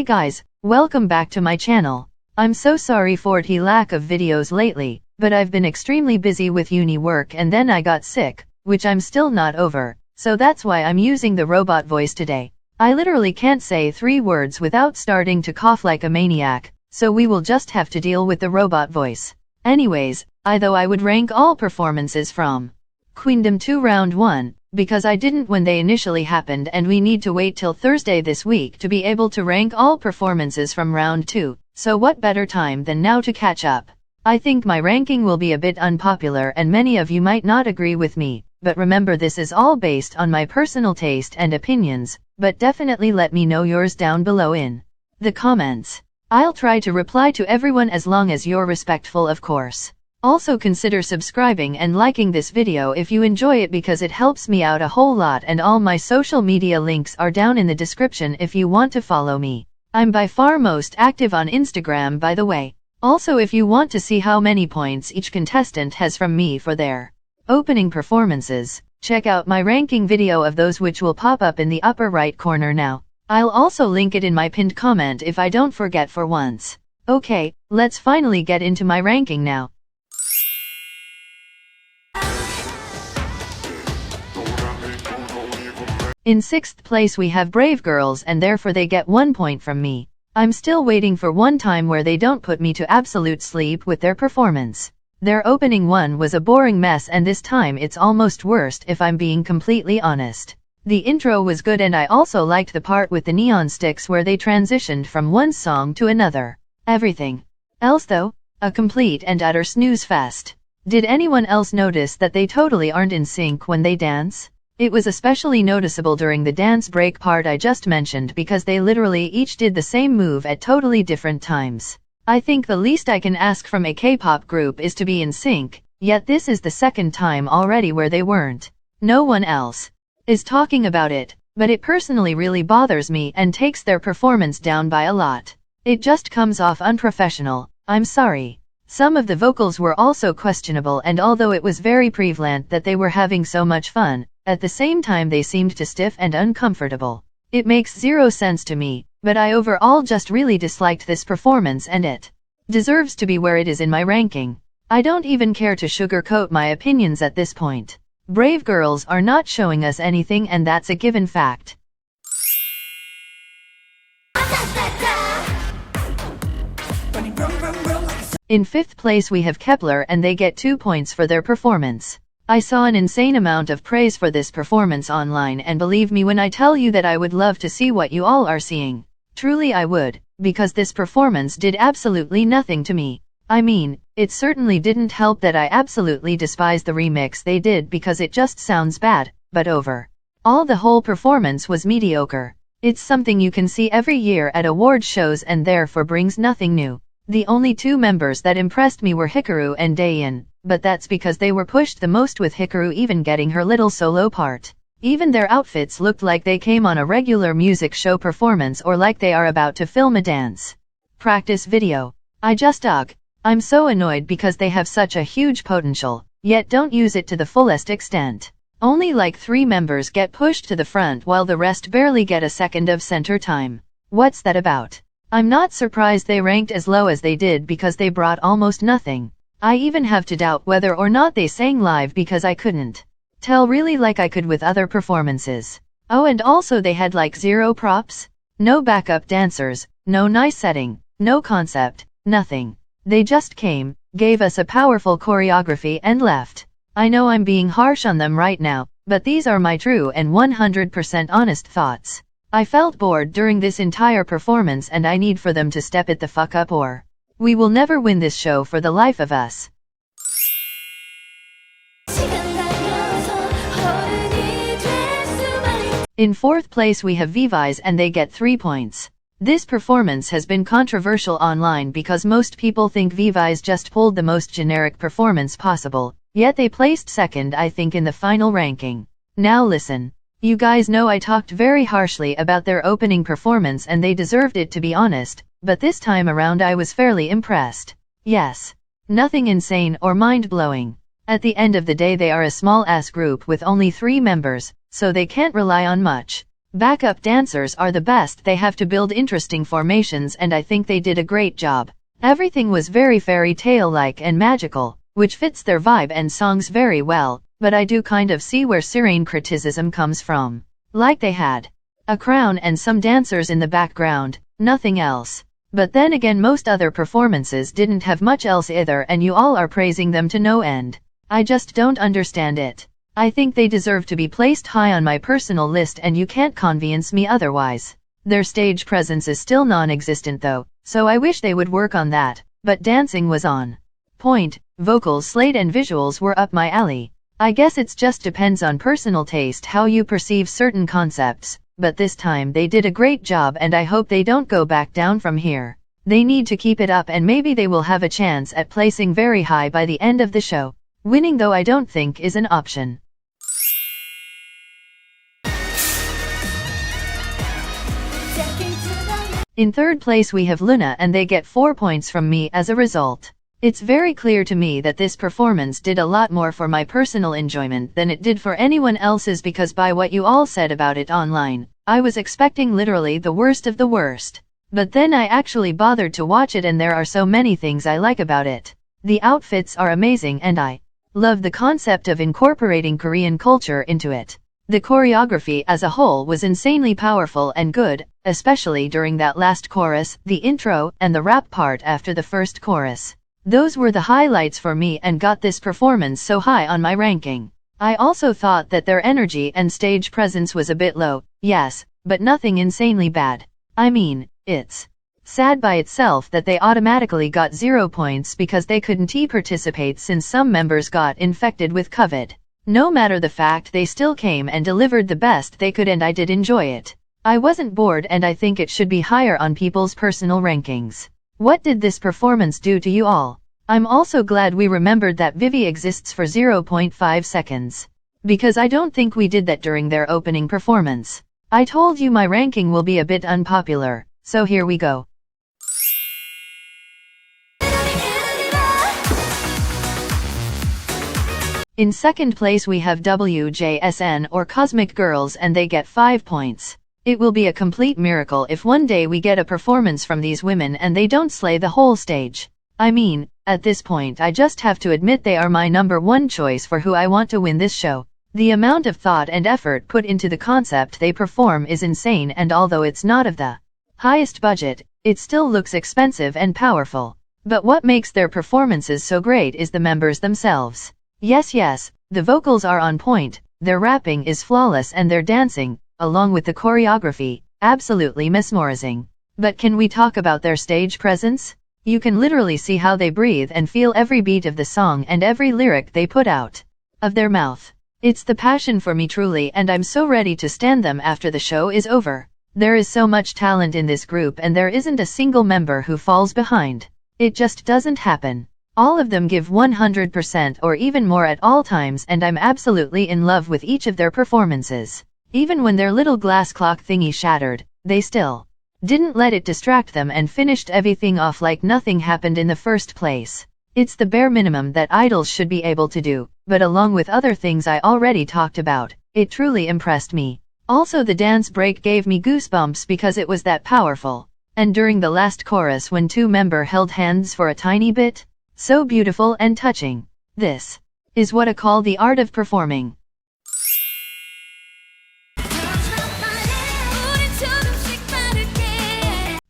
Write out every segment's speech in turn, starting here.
guys, welcome back to my channel. I'm so sorry for the lack of videos lately, but I've been extremely busy with uni work and then I got sick, which I'm still not over, so that's why I'm using the robot voice today. I literally can't say 3 words without starting to cough like a maniac, so we will just have to deal with the robot voice. Anyways, I would rank all performances from Queendom to Round 1, because I didn't when they initially happened and we need to wait till Thursday this week to be able to rank all performances from Round 2, so what better time than now to catch up. I think my ranking will be a bit unpopular and many of you might not agree with me, but remember this is all based on my personal taste and opinions, but definitely let me know yours down below in the comments. I'll try to reply to everyone as long as you're respectful, of course. Also consider subscribing and liking this video if you enjoy it because it helps me out a whole lot, and all my social media links are down in the description if you want to follow me. I'm by far most active on Instagram, by the way. Also, if you want to see how many points each contestant has from me for their opening performances, check out my ranking video of those, which will pop up in the upper right corner now. I'll also link it in my pinned comment if I don't forget for once. Okay, let's finally get into my ranking now. In 6th place we have Brave Girls, and therefore they get 1 point from me. I'm still waiting for one time where they don't put me to absolute sleep with their performance. Their opening one was a boring mess, and this time it's almost worst if I'm being completely honest. The intro was good and I also liked the part with the neon sticks where they transitioned from one song to another. Everything else though, a complete and utter snooze fest. Did anyone else notice that they totally aren't in sync when they dance? It was especially noticeable during the dance break part I just mentioned because they literally each did the same move at totally different times. I think the least I can ask from a K-pop group is to be in sync, yet this is the 2nd time already where they weren't. No one else is talking about it, but it personally really bothers me and takes their performance down by a lot. It just comes off unprofessional. I'm sorry. Some of the vocals were also questionable, and although it was very prevalent that they were having so much fun, at the same time they seemed too stiff and uncomfortable. It makes zero sense to me, but I overall just really disliked this performance and it deserves to be where it is in my ranking. I don't even care to sugarcoat my opinions at this point. Brave Girls are not showing us anything, and that's a given fact. In 5th place we have Kep1er, and they get 2 points for their performance. I saw an insane amount of praise for this performance online, and believe me when I tell you that I would love to see what you all are seeing. Truly I would, because this performance did absolutely nothing to me. I mean, it certainly didn't help that I absolutely despise the remix they did because it just sounds bad, but overall the whole performance was mediocre. It's something you can see every year at award shows and therefore brings nothing new. The only 2 members that impressed me were Hikaru and Taemin, but that's because they were pushed the most, with Hikaru even getting her little solo part. Even their outfits looked like they came on a regular music show performance or like they are about to film a dance practice video. I'm so annoyed because they have such a huge potential, yet don't use it to the fullest extent. Only like 3 members get pushed to the front while the rest barely get a second of center time. What's that about? I'm not surprised they ranked as low as they did because they brought almost nothing. I even have to doubt whether or not they sang live because I couldn't tell really like I could with other performances. Oh, and also they had like 0 props, no backup dancers, no nice setting, no concept, nothing. They just came, gave us a powerful choreography and left. I know I'm being harsh on them right now, but these are my true and 100% honest thoughts. I felt bored during this entire performance and I need for them to step it the fuck up or we will never win this show for the life of us. In 4th place we have VIVIZ, and they get 3 points. This performance has been controversial online because most people think VIVIZ just pulled the most generic performance possible, yet they placed 2nd I think in the final ranking. Now listen. You guys know I talked very harshly about their opening performance and they deserved it, to be honest, but this time around I was fairly impressed. Yes. Nothing insane or mind-blowing. At the end of the day they are a small-ass group with only 3 members, so they can't rely on much. Backup dancers are the best. They have to build interesting formations and I think they did a great job. Everything was very fairy tale-like and magical, which fits their vibe and songs very well, but I do kind of see where Serene criticism comes from. Like they had a crown and some dancers in the background, nothing else. But then again most other performances didn't have much else either and you all are praising them to no end. I just don't understand it. I think they deserve to be placed high on my personal list and you can't convince me otherwise. Their stage presence is still non-existent though, so I wish they would work on that, but dancing was on point, vocals slayed and visuals were up my alley. I guess it just depends on personal taste how you perceive certain concepts, but this time they did a great job and I hope they don't go back down from here. They need to keep it up and maybe they will have a chance at placing very high by the end of the show. Winning though I don't think is an option. In third place we have Loona and they get 4 points from me as a result. It's very clear to me that this performance did a lot more for my personal enjoyment than it did for anyone else's because by what you all said about it online, I was expecting literally the worst of the worst. But then I actually bothered to watch it and there are so many things I like about it. The outfits are amazing and I love the concept of incorporating Korean culture into it. The choreography as a whole was insanely powerful and good, especially during that last chorus, the intro, and the rap part after the first chorus. Those were the highlights for me and got this performance so high on my ranking. I also thought that their energy and stage presence was a bit low, yes, but nothing insanely bad. I mean, it's sad by itself that they automatically got 0 points because they couldn't participate since some members got infected with COVID. No matter the fact they still came and delivered the best they could and I did enjoy it. I wasn't bored and I think it should be higher on people's personal rankings. What did this performance do to you all? I'm also glad we remembered that VIVIZ exists for 0.5 seconds. Because I don't think we did that during their opening performance. I told you my ranking will be a bit unpopular, so here we go. In second place we have WJSN or Cosmic Girls and they get 5 points. It will be a complete miracle if one day we get a performance from these women and they don't slay the whole stage. I mean, at this point I just have to admit they are my number one choice for who I want to win this show. The amount of thought and effort put into the concept they perform is insane and although it's not of the highest budget, it still looks expensive and powerful. But what makes their performances so great is the members themselves. Yes, the vocals are on point, their rapping is flawless and their dancing, along with the choreography, absolutely mesmerizing. But can we talk about their stage presence? You can literally see how they breathe and feel every beat of the song and every lyric they put out of their mouth. It's the passion for me truly and I'm so ready to stand them after the show is over. There is so much talent in this group and there isn't a single member who falls behind. It just doesn't happen. All of them give 100% or even more at all times and I'm absolutely in love with each of their performances. Even when their little glass clock thingy shattered, they still didn't let it distract them and finished everything off like nothing happened in the first place. It's the bare minimum that idols should be able to do, but along with other things I already talked about, it truly impressed me. Also the dance break gave me goosebumps because it was that powerful. And during the last chorus when two members held hands for a tiny bit, so beautiful and touching. This is what I call the art of performing.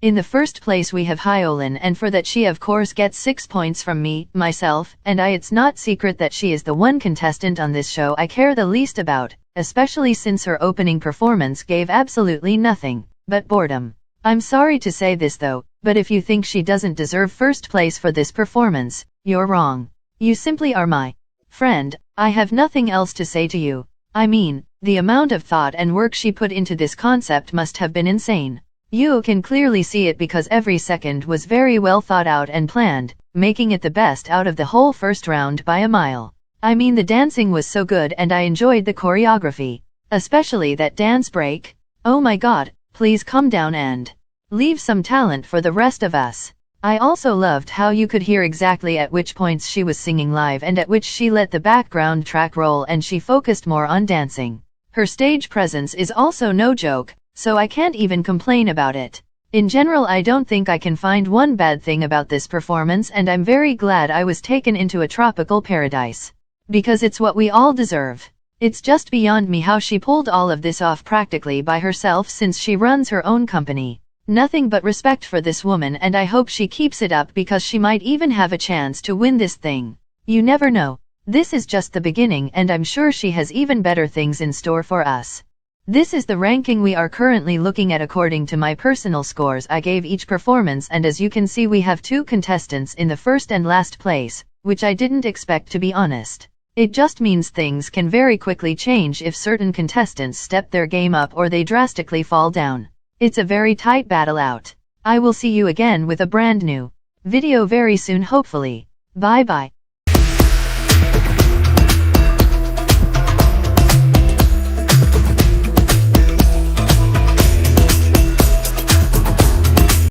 In the first place we have Hyuna and for that she of course gets 6 points from me, myself, and it's not secret that she is the one contestant on this show I care the least about, especially since her opening performance gave absolutely nothing but boredom. I'm sorry to say this though, but if you think she doesn't deserve first place for this performance, you're wrong. You simply are my friend. I have nothing else to say to you. I mean, the amount of thought and work she put into this concept must have been insane. You can clearly see it because every second was very well thought out and planned, making it the best out of the whole first round by a mile. I mean the dancing was so good and I enjoyed the choreography. Especially that dance break. Oh my god, please come down and leave some talent for the rest of us. I also loved how you could hear exactly at which points she was singing live and at which she let the background track roll and she focused more on dancing. Her stage presence is also no joke, so I can't even complain about it. In general, I don't think I can find one bad thing about this performance, and I'm very glad I was taken into a tropical paradise. Because it's what we all deserve. It's just beyond me how she pulled all of this off practically by herself since she runs her own company. Nothing but respect for this woman, and I hope she keeps it up because she might even have a chance to win this thing. You never know. This is just the beginning, and I'm sure she has even better things in store for us. This is the ranking we are currently looking at according to my personal scores I gave each performance, and as you can see we have 2 contestants in the first and last place, which I didn't expect, to be honest. It just means things can very quickly change if certain contestants step their game up or they drastically fall down. It's a very tight battle out. I will see you again with a brand new video very soon, hopefully. Bye bye.